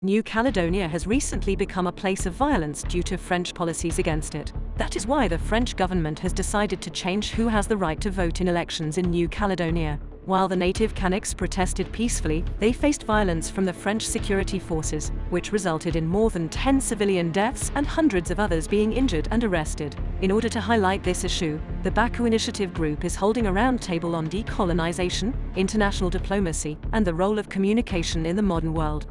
New Caledonia has recently become a place of violence due to French policies against it. That is why the French government has decided to change who has the right to vote in elections in New Caledonia. While the native Kanaks protested peacefully, they faced violence from the French security forces, which resulted in more than 10 civilian deaths and hundreds of others being injured and arrested. In order to highlight this issue, the Baku Initiative Group is holding a roundtable on decolonization, international diplomacy, and the role of communication in the modern world.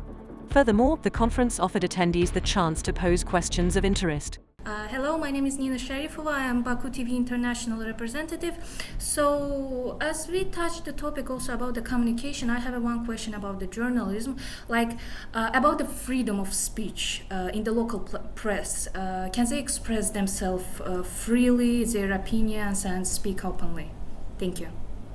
Furthermore, the conference offered attendees the chance to pose questions of interest. Hello, my name is Nina Sharifova. I am Baku TV International representative. So, as we touched the topic also about the communication, I have one question about the journalism, about the freedom of speech in the local press. Can they express themselves freely, their opinions, and speak openly? Thank you.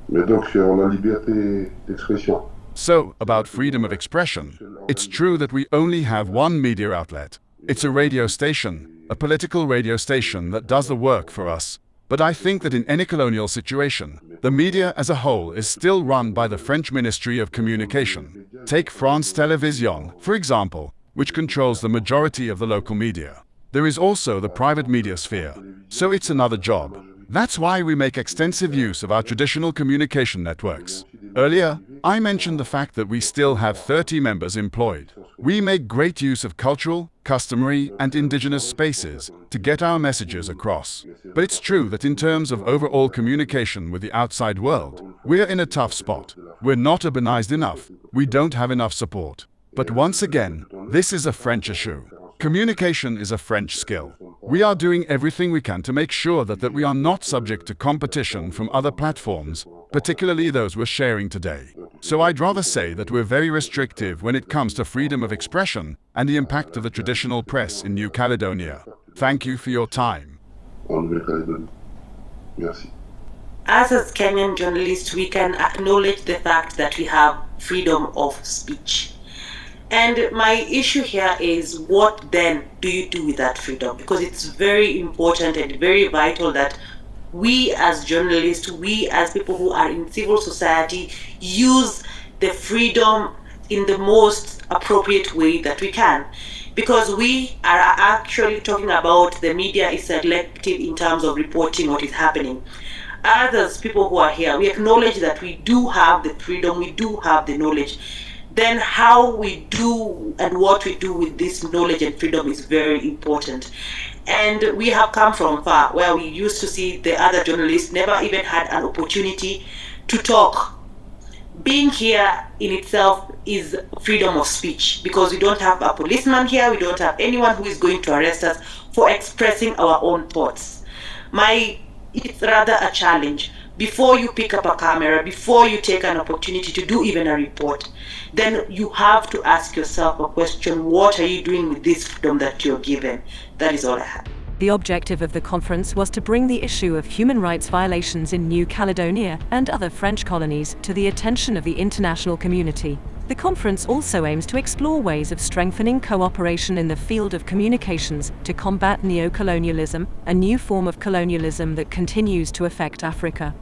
Mais donc, on a liberté d'expression. So, about freedom of expression, it's true that we only have one media outlet. It's a radio station, a political radio station that does the work for us. But I think that in any colonial situation, the media as a whole is still run by the French Ministry of Communication. Take France Télévisions, for example, which controls the majority of the local media. There is also the private media sphere, so it's another job. That's why we make extensive use of our traditional communication networks. Earlier, I mentioned the fact that we still have 30 members employed. We make great use of cultural, customary, and indigenous spaces to get our messages across. But it's true that in terms of overall communication with the outside world, we're in a tough spot. We're not urbanized enough. We don't have enough support. But once again, this is a French issue. Communication is a French skill. We are doing everything we can to make sure that we are not subject to competition from other platforms, particularly those we're sharing today. So I'd rather say that we're very restrictive when it comes to freedom of expression and the impact of the traditional press in New Caledonia. Thank you for your time. En Nouvelle-Calédonie. Merci. As Kenyan journalists, we can acknowledge the fact that we have freedom of speech. And my issue here is, what then do you do with that freedom? Because it's very important and very vital that we as journalists, we as people who are in civil society, use the freedom in the most appropriate way that we can. Because we are actually talking about the media is selective in terms of reporting what is happening. Others, people who are here, we acknowledge that we do have the freedom, we do have the knowledge. Then how we do and what we do with this knowledge and freedom is very important. And we have come from far, where we used to see the other journalists never even had an opportunity to talk. Being here in itself is freedom of speech, because we don't have a policeman here, we don't have anyone who is going to arrest us for expressing our own thoughts. It's rather a challenge. Before you pick up a camera, before you take an opportunity to do even a report, then you have to ask yourself a question: what are you doing with this freedom that you're given? That is all I have. The objective of the conference was to bring the issue of human rights violations in New Caledonia and other French colonies to the attention of the international community. The conference also aims to explore ways of strengthening cooperation in the field of communications to combat neo-colonialism, a new form of colonialism that continues to affect Africa.